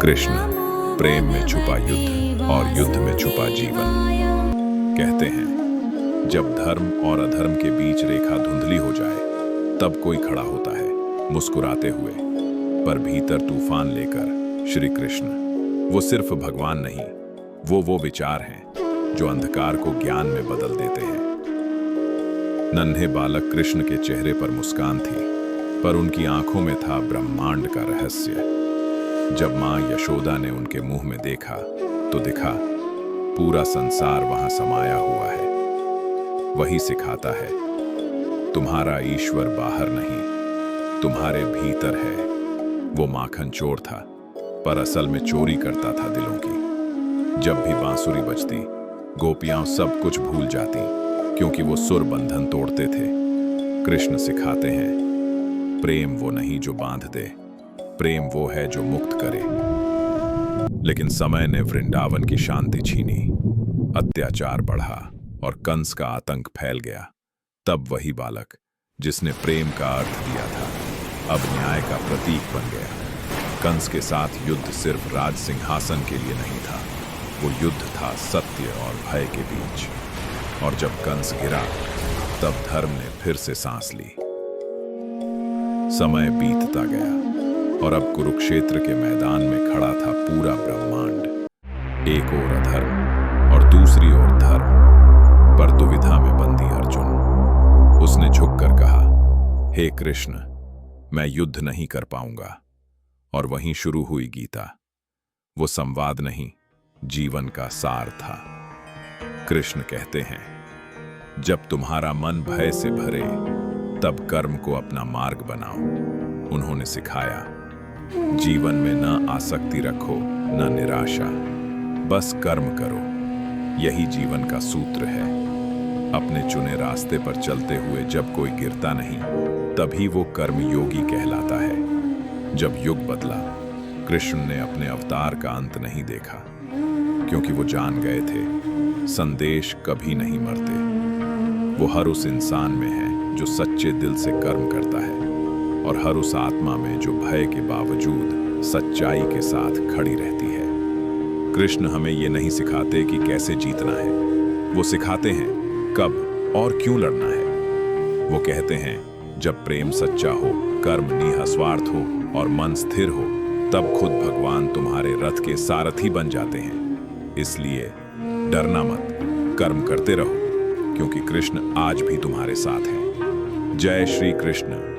कृष्ण, प्रेम में छुपा युद्ध और युद्ध में छुपा जीवन। कहते हैं जब धर्म और अधर्म के बीच रेखा धुंधली हो जाए तब कोई खड़ा होता है मुस्कुराते हुए, पर भीतर तूफान लेकर श्री कृष्ण। वो सिर्फ भगवान नहीं, वो विचार हैं जो अंधकार को ज्ञान में बदल देते हैं। नन्हे बालक कृष्ण के चेहरे पर मुस्कान थी, पर उनकी आंखों में था ब्रह्मांड का रहस्य। जब मां यशोदा ने उनके मुंह में देखा तो दिखा पूरा संसार वहां समाया हुआ है। वही सिखाता है तुम्हारा ईश्वर बाहर नहीं, तुम्हारे भीतर है। वो माखन चोर था, पर असल में चोरी करता था दिलों की। जब भी बांसुरी बजती, गोपियां सब कुछ भूल जाती, क्योंकि वो सुर बंधन तोड़ते थे। कृष्ण सिखाते हैं प्रेम वो नहीं जो बांध दे, प्रेम वो है जो मुक्त करे। लेकिन समय ने वृंदावन की शांति छीनी, अत्याचार बढ़ा और कंस का आतंक फैल गया। तब वही बालक जिसने प्रेम का अर्थ दिया था, अब न्याय का प्रतीक बन गया। कंस के साथ युद्ध सिर्फ राज सिंहासन के लिए नहीं था, वो युद्ध था सत्य और भय के बीच। और जब कंस गिरा तब धर्म ने फिर से सांस ली। समय बीतता गया और अब कुरुक्षेत्र के मैदान में खड़ा था पूरा ब्रह्मांड। एक ओर अधर्म और दूसरी ओर धर्म, पर दुविधा में बंदी अर्जुन। उसने झुककर कहा, हे कृष्ण, मैं युद्ध नहीं कर पाऊंगा। और वहीं शुरू हुई गीता। वो संवाद नहीं, जीवन का सार था। कृष्ण कहते हैं जब तुम्हारा मन भय से भरे तब कर्म को अपना मार्ग बनाओ। उन्होंने सिखाया जीवन में न आसक्ति रखो न निराशा, बस कर्म करो। यही जीवन का सूत्र है। अपने चुने रास्ते पर चलते हुए जब कोई गिरता नहीं, तभी वो कर्मयोगी कहलाता है। जब युग बदला, कृष्ण ने अपने अवतार का अंत नहीं देखा, क्योंकि वो जान गए थे संदेश कभी नहीं मरते। वो हर उस इंसान में है जो सच्चे दिल से कर्म करता है, और हर उस आत्मा में जो भय के बावजूद सच्चाई के साथ खड़ी रहती है। कृष्ण हमें ये नहीं सिखाते कि कैसे जीतना है, वो सिखाते हैं कब और क्यों लड़ना है। वो कहते हैं जब प्रेम सच्चा हो, कर्म निस्वार्थ हो और मन स्थिर हो, तब खुद भगवान तुम्हारे रथ के सारथी बन जाते हैं। इसलिए डरना मत, कर्म करते रहो, क्योंकि कृष्ण आज भी तुम्हारे साथ हैं। जय श्री कृष्ण।